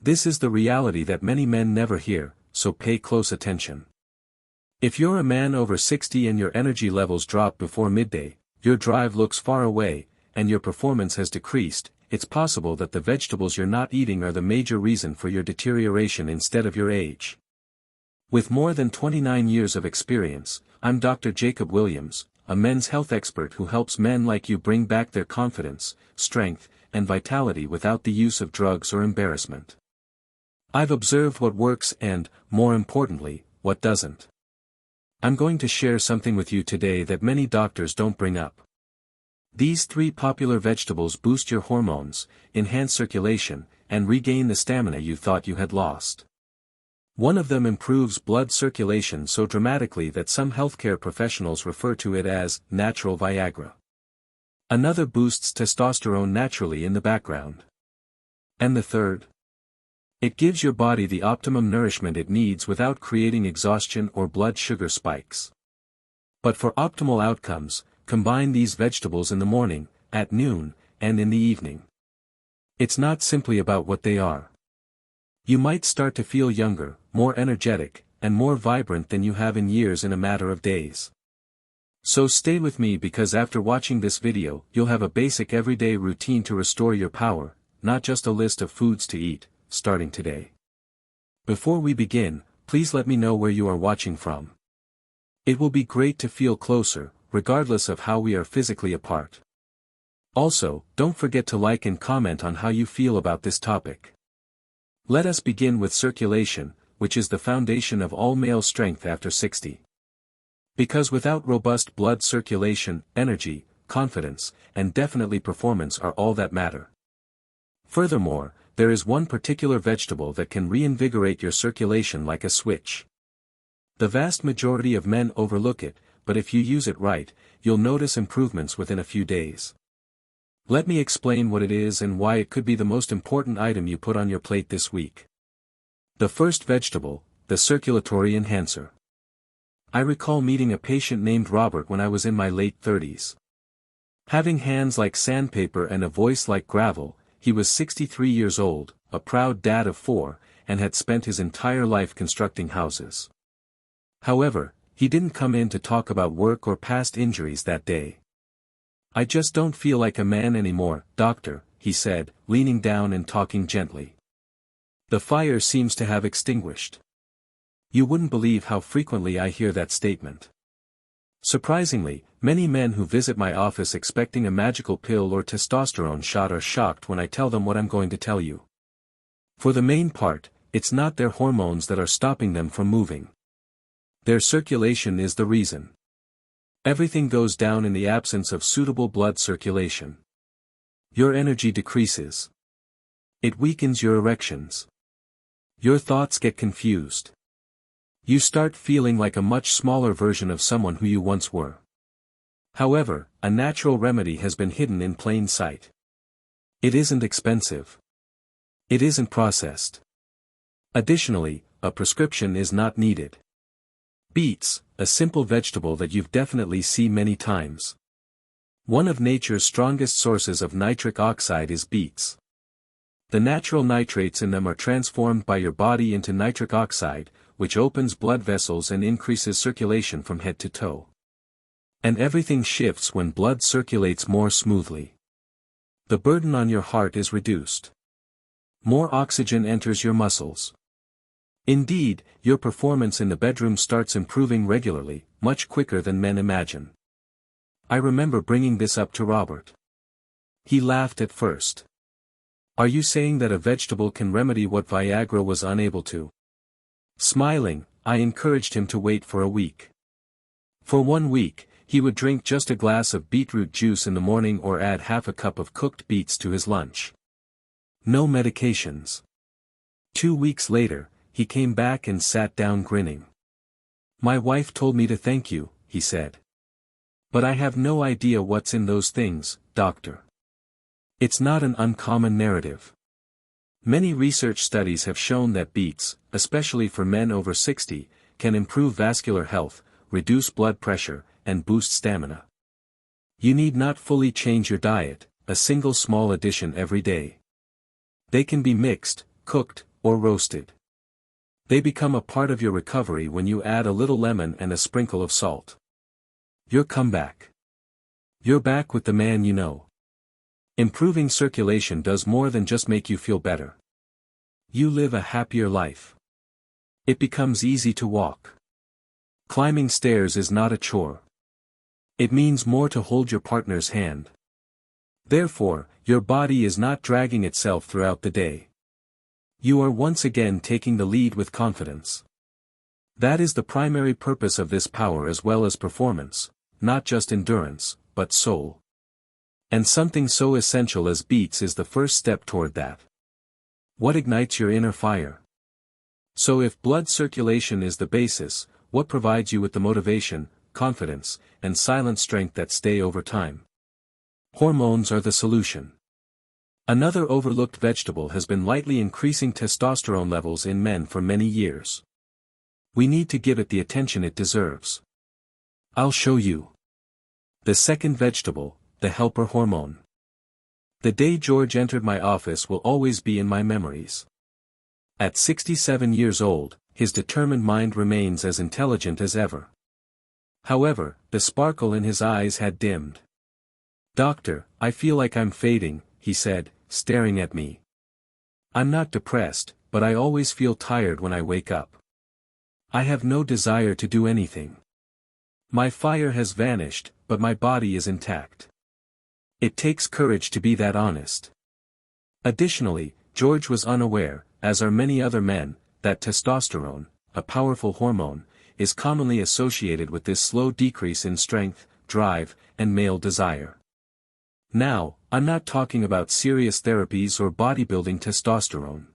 This is the reality that many men never hear, so pay close attention. If you're a man over 60 and your energy levels drop before midday, your drive looks far away, and your performance has decreased, it's possible that the vegetables you're not eating are the major reason for your deterioration instead of your age. With more than 29 years of experience, I'm Dr. Jacob Williams, a men's health expert who helps men like you bring back their confidence, strength, and vitality without the use of drugs or embarrassment. I've observed what works and, more importantly, what doesn't. I'm going to share something with you today that many doctors don't bring up. These 3 popular vegetables boost your hormones, enhance circulation, and regain the stamina you thought you had lost. One of them improves blood circulation so dramatically that some healthcare professionals refer to it as natural Viagra. Another boosts testosterone naturally in the background. And the third? It gives your body the optimum nourishment it needs without creating exhaustion or blood sugar spikes. But for optimal outcomes, combine these vegetables in the morning, at noon, and in the evening. It's not simply about what they are. You might start to feel younger, more energetic, and more vibrant than you have in years in a matter of days. So stay with me because after watching this video, you'll have a basic everyday routine to restore your power, not just a list of foods to eat, starting today. Before we begin, please let me know where you are watching from. It will be great to feel closer, regardless of how we are physically apart. Also, don't forget to like and comment on how you feel about this topic. Let us begin with circulation, which is the foundation of all male strength after 60. Because without robust blood circulation, energy, confidence, and definitely performance are all that matter. Furthermore, there is one particular vegetable that can reinvigorate your circulation like a switch. The vast majority of men overlook it, but if you use it right, you'll notice improvements within a few days. Let me explain what it is and why it could be the most important item you put on your plate this week. The first vegetable, the circulatory enhancer. I recall meeting a patient named Robert when I was in my late 30s. Having hands like sandpaper and a voice like gravel, he was 63 years old, a proud dad of 4, and had spent his entire life constructing houses. However, he didn't come in to talk about work or past injuries that day. "I just don't feel like a man anymore, doctor," he said, leaning down and talking gently. The fire seems to have extinguished. You wouldn't believe how frequently I hear that statement. Surprisingly, many men who visit my office expecting a magical pill or testosterone shot are shocked when I tell them what I'm going to tell you. For the main part, it's not their hormones that are stopping them from moving. Their circulation is the reason. Everything goes down in the absence of suitable blood circulation. Your energy decreases. It weakens your erections. Your thoughts get confused. You start feeling like a much smaller version of someone who you once were. However, a natural remedy has been hidden in plain sight. It isn't expensive. It isn't processed. Additionally, a prescription is not needed. Beets, a simple vegetable that you've definitely seen many times. One of nature's strongest sources of nitric oxide is beets. The natural nitrates in them are transformed by your body into nitric oxide, which opens blood vessels and increases circulation from head to toe. And everything shifts when blood circulates more smoothly. The burden on your heart is reduced. More oxygen enters your muscles. Indeed, your performance in the bedroom starts improving regularly, much quicker than men imagine. I remember bringing this up to Robert. He laughed at first. "Are you saying that a vegetable can remedy what Viagra was unable to?" Smiling, I encouraged him to wait for a week. For 1 week, he would drink just a glass of beetroot juice in the morning or add half a cup of cooked beets to his lunch. No medications. 2 weeks later, he came back and sat down grinning. "My wife told me to thank you," he said. "But I have no idea what's in those things, doctor." It's not an uncommon narrative. Many research studies have shown that beets, especially for men over 60, can improve vascular health, reduce blood pressure, and boost stamina. You need not fully change your diet, a single small addition every day. They can be mixed, cooked, or roasted. They become a part of your recovery when you add a little lemon and a sprinkle of salt. Your comeback. You're back with the man you know. Improving circulation does more than just make you feel better. You live a happier life. It becomes easy to walk. Climbing stairs is not a chore. It means more to hold your partner's hand. Therefore, your body is not dragging itself throughout the day. You are once again taking the lead with confidence. That is the primary purpose of this power as well as performance, not just endurance, but soul. And something so essential as beats is the first step toward that. What ignites your inner fire? So if blood circulation is the basis, what provides you with the motivation, confidence, and silent strength that stay over time? Hormones are the solution. Another overlooked vegetable has been lightly increasing testosterone levels in men for many years. We need to give it the attention it deserves. I'll show you. The second vegetable, the helper hormone. The day George entered my office will always be in my memories. At 67 years old, his determined mind remains as intelligent as ever. However, the sparkle in his eyes had dimmed. "Doctor, I feel like I'm fading," he said, staring at me. "I'm not depressed, but I always feel tired when I wake up. I have no desire to do anything. My fire has vanished, but my body is intact." It takes courage to be that honest. Additionally, George was unaware, as are many other men, that testosterone, a powerful hormone, is commonly associated with this slow decrease in strength, drive, and male desire. Now, I'm not talking about serious therapies or bodybuilding testosterone.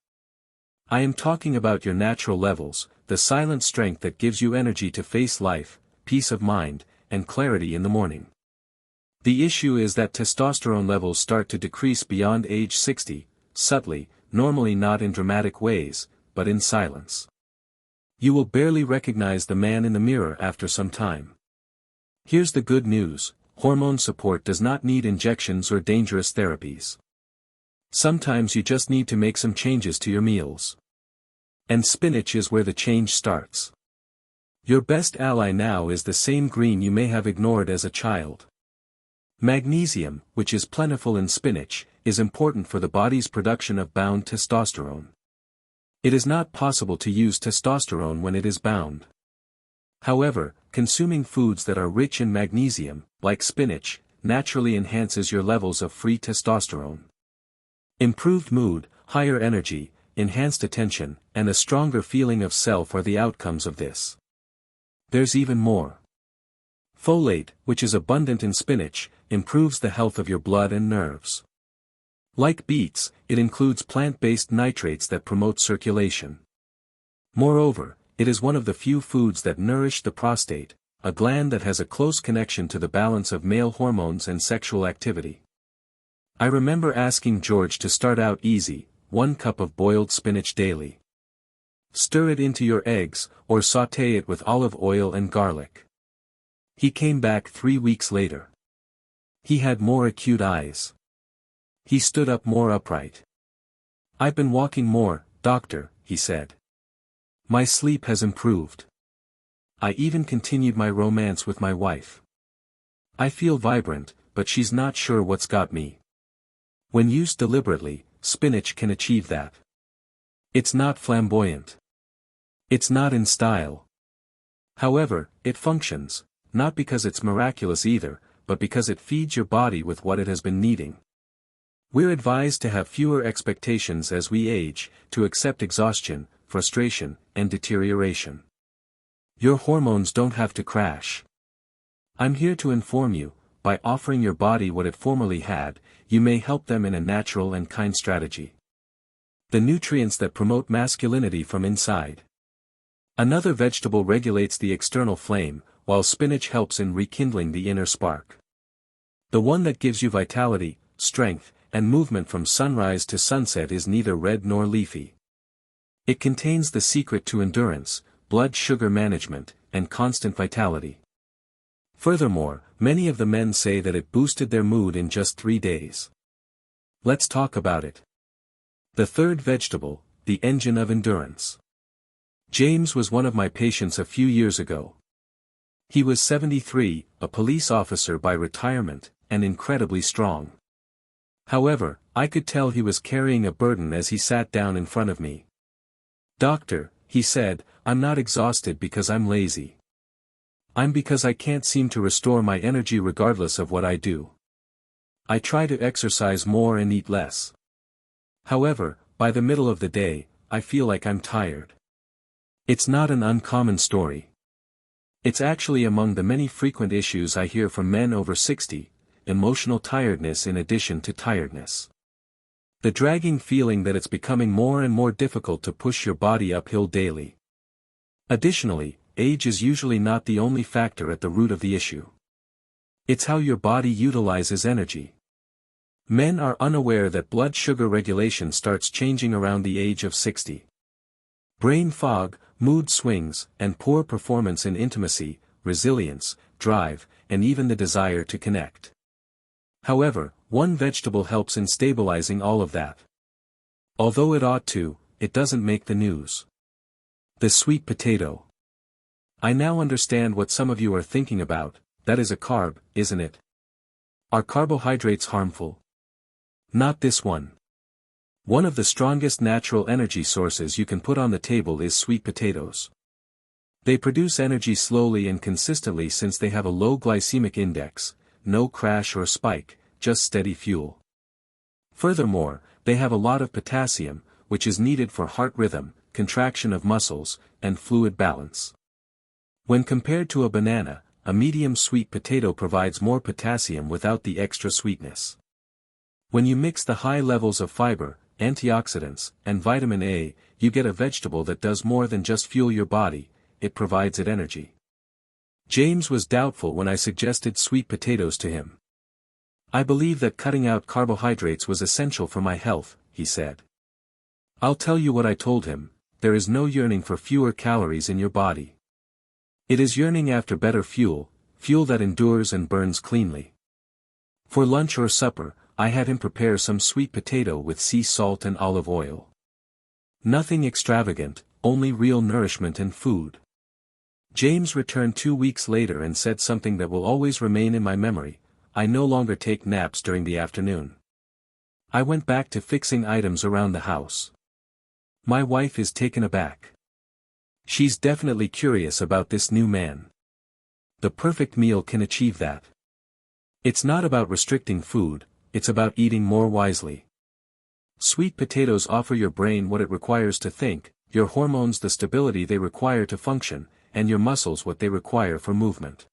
I am talking about your natural levels, the silent strength that gives you energy to face life, peace of mind, and clarity in the morning. The issue is that testosterone levels start to decrease beyond age 60, subtly, normally not in dramatic ways, but in silence. You will barely recognize the man in the mirror after some time. Here's the good news: hormone support does not need injections or dangerous therapies. Sometimes you just need to make some changes to your meals. And spinach is where the change starts. Your best ally now is the same green you may have ignored as a child. Magnesium, which is plentiful in spinach, is important for the body's production of bound testosterone. It is not possible to use testosterone when it is bound. However, consuming foods that are rich in magnesium, like spinach, naturally enhances your levels of free testosterone. Improved mood, higher energy, enhanced attention, and a stronger feeling of self are the outcomes of this. There's even more. Folate, which is abundant in spinach, improves the health of your blood and nerves. Like beets, it includes plant-based nitrates that promote circulation. Moreover, it is one of the few foods that nourish the prostate, a gland that has a close connection to the balance of male hormones and sexual activity. I remember asking George to start out easy, 1 cup of boiled spinach daily. Stir it into your eggs, or sauté it with olive oil and garlic. He came back 3 weeks later. He had more acute eyes. He stood up more upright. "I've been walking more, doctor," he said. "My sleep has improved. I even continued my romance with my wife. I feel vibrant, but she's not sure what's got me." When used deliberately, spinach can achieve that. It's not flamboyant. It's not in style. However, it functions, not because it's miraculous either, but because it feeds your body with what it has been needing. We're advised to have fewer expectations as we age, to accept exhaustion, frustration, and deterioration. Your hormones don't have to crash. I'm here to inform you, by offering your body what it formerly had, you may help them in a natural and kind strategy. The nutrients that promote masculinity from inside. Another vegetable regulates the external flame, while spinach helps in rekindling the inner spark. The one that gives you vitality, strength, and movement from sunrise to sunset is neither red nor leafy. It contains the secret to endurance, blood sugar management, and constant vitality. Furthermore, many of the men say that it boosted their mood in just 3 days. Let's talk about it. The third vegetable, the engine of endurance. James was one of my patients a few years ago. He was 73, a police officer by retirement, and incredibly strong. However, I could tell he was carrying a burden as he sat down in front of me. "Doctor," he said, "I'm not exhausted because I'm lazy. I'm because I can't seem to restore my energy regardless of what I do. I try to exercise more and eat less. However, by the middle of the day, I feel like I'm tired." It's not an uncommon story. It's actually among the many frequent issues I hear from men over 60, emotional tiredness in addition to tiredness. The dragging feeling that it's becoming more and more difficult to push your body uphill daily. Additionally, age is usually not the only factor at the root of the issue. It's how your body utilizes energy. Men are unaware that blood sugar regulation starts changing around the age of 60. Brain fog, mood swings, and poor performance in intimacy, resilience, drive, and even the desire to connect. However, one vegetable helps in stabilizing all of that. Although it ought to, it doesn't make the news. The sweet potato. I now understand what some of you are thinking about. That is a carb, isn't it? Are carbohydrates harmful? Not this one. One of the strongest natural energy sources you can put on the table is sweet potatoes. They produce energy slowly and consistently since they have a low glycemic index, no crash or spike, just steady fuel. Furthermore, they have a lot of potassium, which is needed for heart rhythm, contraction of muscles, and fluid balance. When compared to a banana, a medium sweet potato provides more potassium without the extra sweetness. When you mix the high levels of fiber, antioxidants, and vitamin A, you get a vegetable that does more than just fuel your body, it provides it energy. James was doubtful when I suggested sweet potatoes to him. "I believe that cutting out carbohydrates was essential for my health," he said. I'll tell you what I told him: there is no yearning for fewer calories in your body. It is yearning after better fuel, fuel that endures and burns cleanly. For lunch or supper, I had him prepare some sweet potato with sea salt and olive oil. Nothing extravagant, only real nourishment and food. James returned 2 weeks later and said something that will always remain in my memory: "I no longer take naps during the afternoon. I went back to fixing items around the house." My wife is taken aback. She's definitely curious about this new man. The perfect meal can achieve that. It's not about restricting food, it's about eating more wisely. Sweet potatoes offer your brain what it requires to think, your hormones the stability they require to function, and your muscles what they require for movement.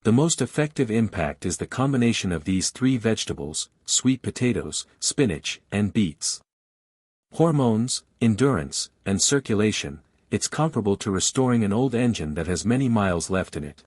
The most effective impact is the combination of these three vegetables: sweet potatoes, spinach, and beets. Hormones, endurance, and circulation. It's comparable to restoring an old engine that has many miles left in it.